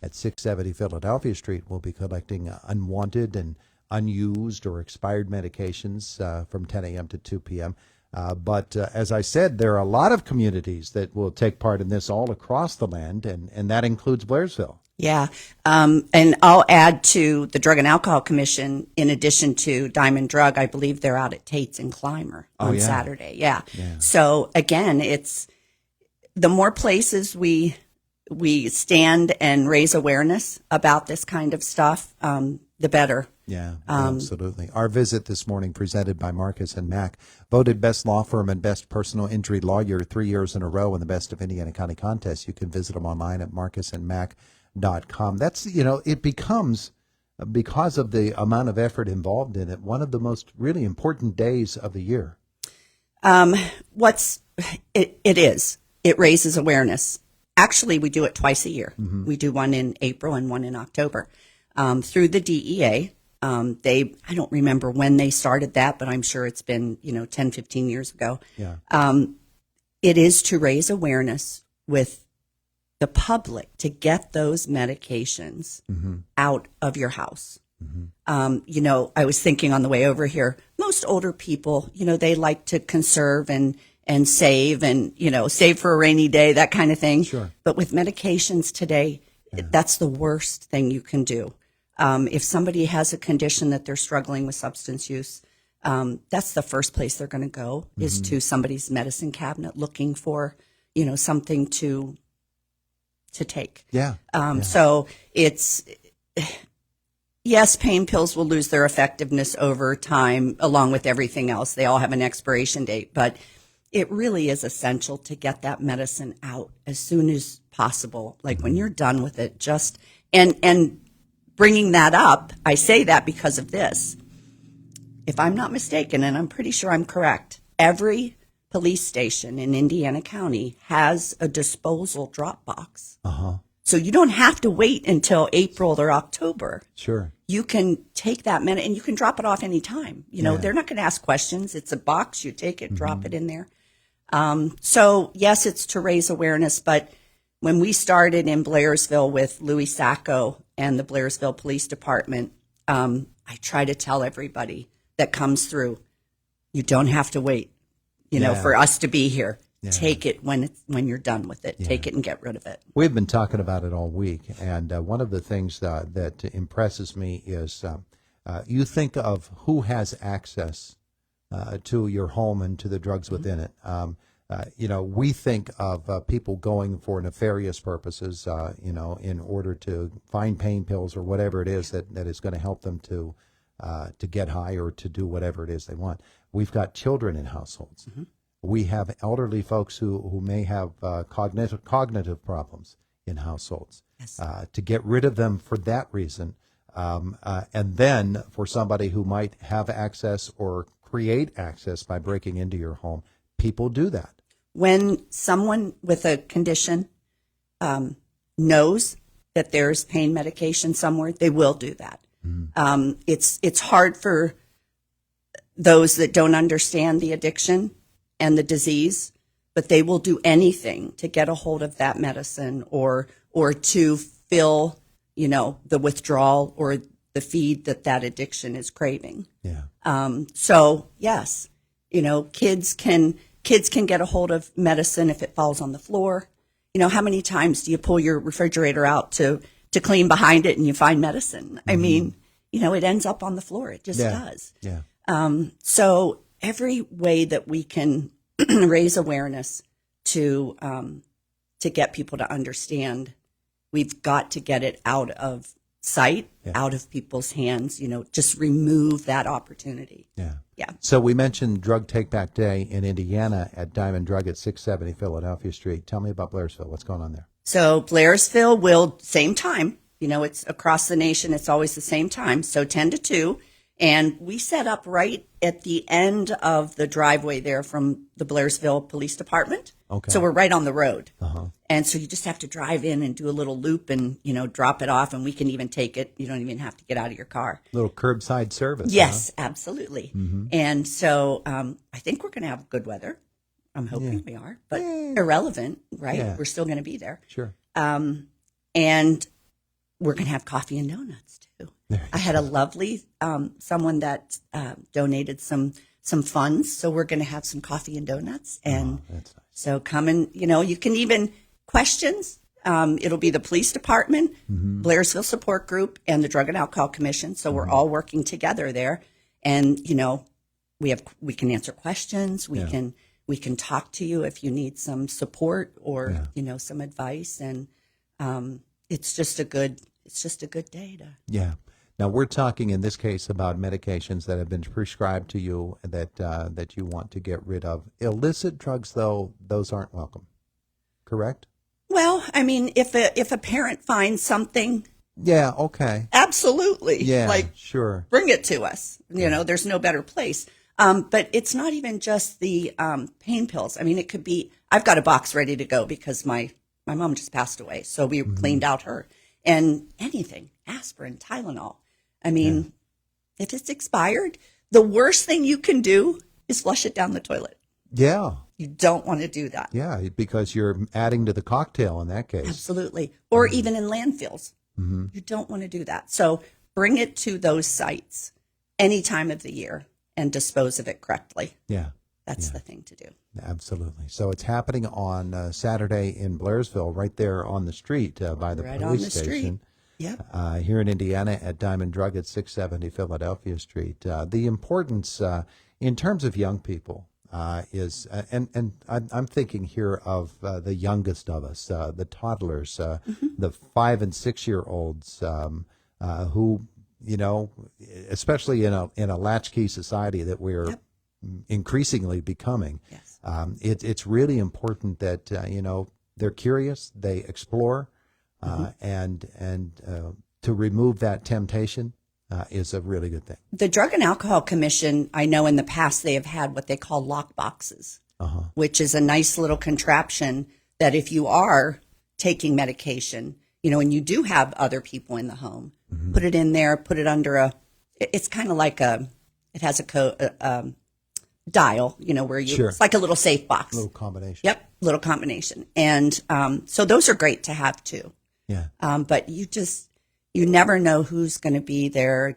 at 670 Philadelphia Street will be collecting unwanted and unused or expired medications from 10 a.m. to 2 p.m. But as I said, there are a lot of communities that will take part in this all across the land, and that includes Blairsville. Yeah. And I'll add to the Drug and Alcohol Commission, in addition to Diamond Drug, I believe they're out at Tate's and Clymer on Saturday. Yeah. So again, it's the more places we stand and raise awareness about this kind of stuff, the better. Yeah, absolutely. Our visit this morning, presented by Marcus and Mack, voted best law firm and best personal injury lawyer 3 years in a row in the Best of Indiana County contest. You can visit them online at marcusandmack.com. That's, it becomes, because of the amount of effort involved in it, one of the most really important days of the year. It is. It raises awareness. Actually, we do it twice a year. Mm-hmm. We do one in April and one in October. Through the DEA. I don't remember when they started that, but I'm sure it's been, 10, 15 years ago. Yeah. It is to raise awareness with the public to get those medications out of your house. Mm-hmm. I was thinking on the way over here, most older people, they like to conserve and save and, save for a rainy day, that kind of thing. Sure. But with medications today, that's the worst thing you can do. If somebody has a condition that they're struggling with substance use, that's the first place they're going to go is to somebody's medicine cabinet looking for, something to take. Yeah. So it's, yes, pain pills will lose their effectiveness over time along with everything else. They all have an expiration date, but it really is essential to get that medicine out as soon as possible. Like when you're done with it, and bringing that up, I say that because of this. If I'm not mistaken, and I'm pretty sure I'm correct, every police station in Indiana County has a disposal drop box. Uh-huh. So you don't have to wait until April or October. Sure. You can take that minute and you can drop it off anytime. They're not going to ask questions. It's a box. You take it, drop it in there. So yes, it's to raise awareness, but when we started in Blairsville with Louis Sacco and the Blairsville Police Department, I try to tell everybody that comes through, you don't have to wait, for us to be here. Yeah. Take it when you're done with it. Yeah. Take it and get rid of it. We've been talking about it all week, and one of the things that impresses me is you think of who has access to your home and to the drugs within it. We think of people going for nefarious purposes, in order to find pain pills or whatever it is that is going to help them to get high or to do whatever it is they want. We've got children in households. Mm-hmm. We have elderly folks who may have cognitive problems in households. Yes. To get rid of them for that reason, and then for somebody who might have access or create access by breaking into your home, people do that. When someone with a condition knows that there's pain medication somewhere, they will do that. Mm. It's hard for those that don't understand the addiction and the disease, but they will do anything to get a hold of that medicine or to fill, the withdrawal or the feed that addiction is craving. Yeah. So yes, kids can get a hold of medicine if it falls on the floor. How many times do you pull your refrigerator out to clean behind it and you find medicine? Mm-hmm. I mean, it ends up on the floor. It just does. Yeah. So every way that we can raise awareness to get people to understand, we've got to get it out of sight, out of people's hands, just remove that opportunity. Yeah. Yeah. So we mentioned Drug Takeback Day in Indiana at Diamond Drug at 670 Philadelphia Street. Tell me about Blairsville. What's going on there? So Blairsville will, same time, it's across the nation. It's always the same time. So 10 to 2. And we set up right at the end of the driveway there from the Blairsville Police Department. Okay. So we're right on the road. Uh-huh. And so you just have to drive in and do a little loop and, drop it off. And we can even take it. You don't even have to get out of your car. Little curbside service. Yes, absolutely. Mm-hmm. And so I think we're going to have good weather. I'm hoping we are. But irrelevant, right? Yeah. We're still going to be there. Sure. And we're going to have coffee and donuts too. There I had a lovely someone that donated some funds, so we're going to have some coffee and donuts. And that's nice. so come and you can even questions. It'll be the police department, Blairsville support group, and the Drug and Alcohol Commission. So we're all working together there, and we can answer questions. We can talk to you if you need some support or some advice, and it's just a good day to. Yeah. Now we're talking in this case about medications that have been prescribed to you that you want to get rid of. Illicit drugs, though, those aren't welcome. Correct? Well, I mean, if a parent finds something, Yeah. Okay. absolutely, Yeah. Sure. bring it to us. There's no better place. But it's not even just the pain pills. I mean, it could be. I've got a box ready to go because my mom just passed away, so we cleaned out her and anything, aspirin, Tylenol. I mean, if it's expired, the worst thing you can do is flush it down the toilet. Yeah. You don't want to do that. Yeah, because you're adding to the cocktail in that case. Absolutely. Or even in landfills. You don't want to do that. So bring it to those sites any time of the year and dispose of it correctly. Yeah. That's the thing to do. Absolutely. So it's happening on Saturday in Blairsville, right there on the street by the Right police on the station. street. Yep. Here in Indiana at Diamond Drug at 670 Philadelphia Street. The importance in terms of young people is, and I'm thinking here of the youngest of us, the toddlers, the 5 and 6 year olds who, especially in a latchkey society that we're increasingly becoming. Yes. It's really important that they're curious, they explore, and to remove that temptation is a really good thing. The Drug and Alcohol Commission, I know in the past they have had what they call lock boxes, which is a nice little contraption that if you are taking medication, and you do have other people in the home, put it in there, put it under it's kind of like it has a dial, where it's like a little safe box. Little combination. Yep, little combination. And so those are great to have too. Yeah. But you never know who's going to be there.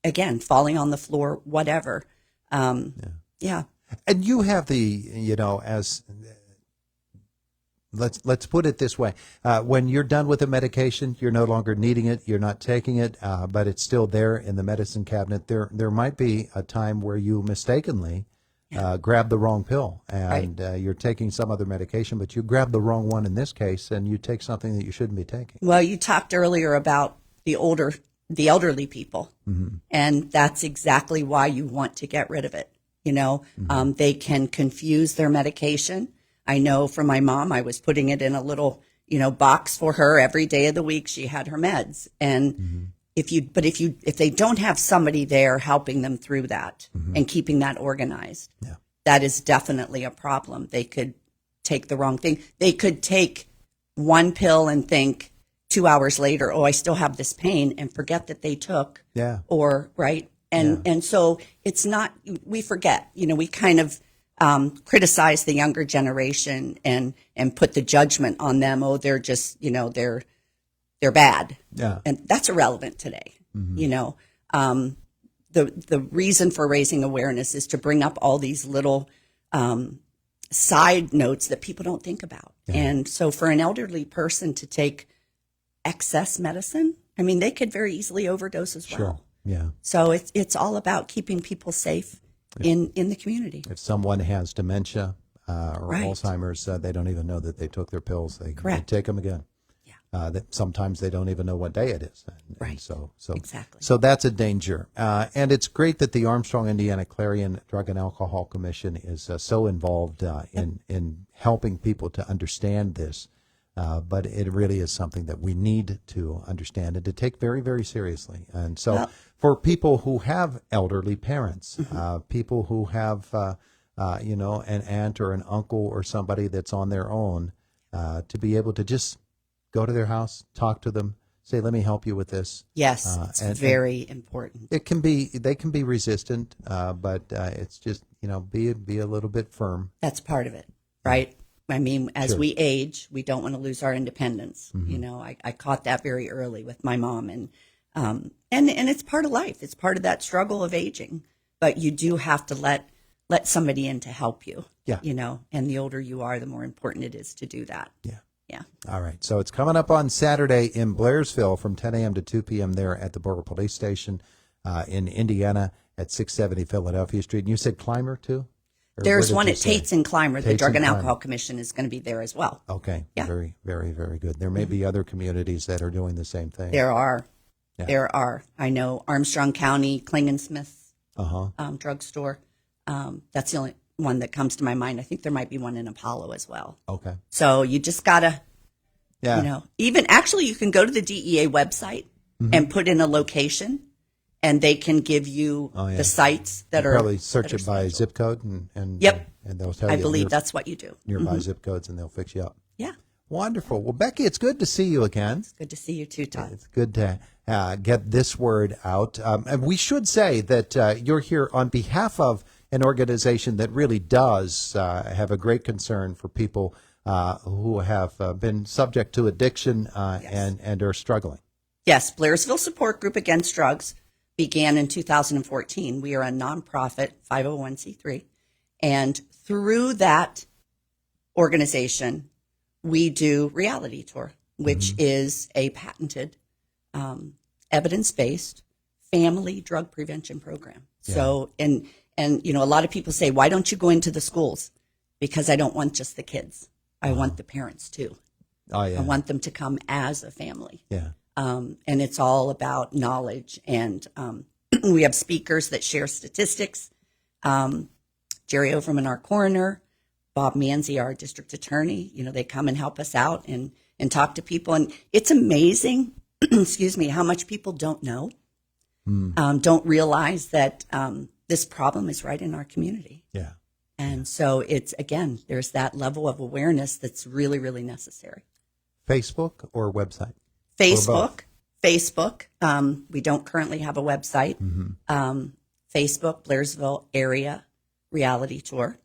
Again, falling on the floor, whatever. Yeah. And you have the, as let's put it this way: when you're done with the medication, you're no longer needing it, you're not taking it, but it's still there in the medicine cabinet. There might be a time where you mistakenly grab the wrong pill, and you're taking some other medication, but you grab the wrong one in this case, and you take something that you shouldn't be taking. Well, you talked earlier about the elderly people, and that's exactly why you want to get rid of it. They can confuse their medication. I know for my mom, I was putting it in a little, box for her every day of the week. She had her meds, and if they don't have somebody there helping them through that and keeping that organized, that is definitely a problem. They could take the wrong thing. They could take one pill and think 2 hours later, oh, I still have this pain, and forget that they took. Yeah. Or right. And so it's not, we forget, we kind of criticize the younger generation and put the judgment on them. Oh, they're just, they're bad. Yeah. And that's irrelevant today. The reason for raising awareness is to bring up all these little side notes that people don't think about. Yeah. And so for an elderly person to take excess medicine, I mean, they could very easily overdose as well. Sure. Yeah. So it's all about keeping people safe in the community. If someone has dementia or Right. Alzheimer's, they don't even know that they took their pills. They take them again. That sometimes they don't even know what day it is. And so Exactly. So that's a danger. And it's great that the Armstrong, Indiana Clarion Drug and Alcohol Commission is so involved in helping people to understand this. But it really is something that we need to understand and to take very, very seriously. And so for people who have elderly parents, people who have, an aunt or an uncle or somebody that's on their own, to be able to just go to their house, talk to them, say, let me help you with this. Yes, it's very important. They can be resistant, but it's just, be a little bit firm. That's part of it, right? I mean, as Sure. we age, we don't want to lose our independence. Mm-hmm. You know, I caught that very early with my mom, and it's part of life. It's part of that struggle of aging. But you do have to let somebody in to help you. Yeah. You know, and the older you are, the more important it is to do that. Yeah. Yeah. All right. So it's coming up on Saturday in Blairsville from 10 a.m. to 2 p.m. there at the Border Police Station in Indiana at 670 Philadelphia Street. And you said Clymer, too? Or There's what one did at you say? Tate's and Clymer. The Tate's Drug and and Alcohol Clymer. Commission is going to be there as well. Okay. Yeah. Very, very, very good. There may be other communities that are doing the same thing. There are. Yeah. There are. I know Armstrong County, Klingensmith Uh-huh. drugstore. That's the only one that comes to my mind. I think there might be one in Apollo as well. Okay. So you just got to, Yeah. you know, even actually you can go to the DEA website and put in a location, and they can give you the sites that are Probably search that are it by scheduled. zip code and Yep. and they'll tell I you believe that's what you do. nearby zip codes and they'll fix you up. Yeah. Wonderful. Well, Becky, it's good to see you again. Good to see you too, Todd. It's good to get this word out. And we should say that you're here on behalf of an organization that really does have a great concern for people who have been subject to addiction and are struggling. Yes, Blairsville Support Group Against Drugs began in 2014. We are a nonprofit 501c3. And through that organization, we do Reality Tour, which is a patented, evidence-based family drug prevention program. Yeah. So, and you know, a lot of people say, why don't you go into the schools? Because I don't want just the kids. I want the parents too. Oh, yeah. I want them to come as a family. Yeah. And it's all about knowledge. And we have speakers that share statistics. Jerry Overman, our coroner, Bob Manzi, our district attorney, you know, they come and help us out and talk to people. And it's amazing, excuse me, how much people don't know, don't realize that this problem is right in our community. Yeah. And so it's, again, there's that level of awareness that's really, really necessary. Facebook or website? Facebook. We don't currently have a website. Facebook, Blairsville Area Reality Tour.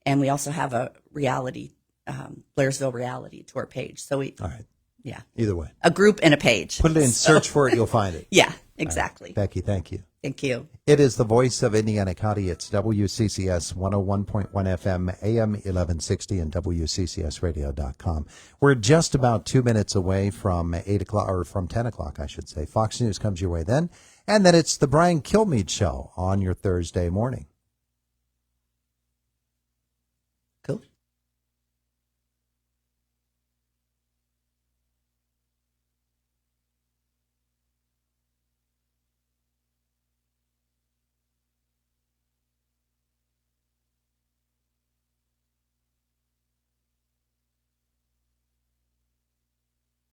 And we also have a Blairsville Reality Tour page. So we, All right. yeah, Either way. a group and a page. Put it in, search for it, you'll find it. Yeah, exactly. Becky, thank you. Thank you. It is the voice of Indiana County. It's WCCS 101.1 FM, AM 1160, and WCCSradio.com. We're just about 2 minutes away from 8 o'clock, or from 10 o'clock, I should say. Fox News comes your way then. And then it's the Brian Kilmeade Show on your Thursday morning.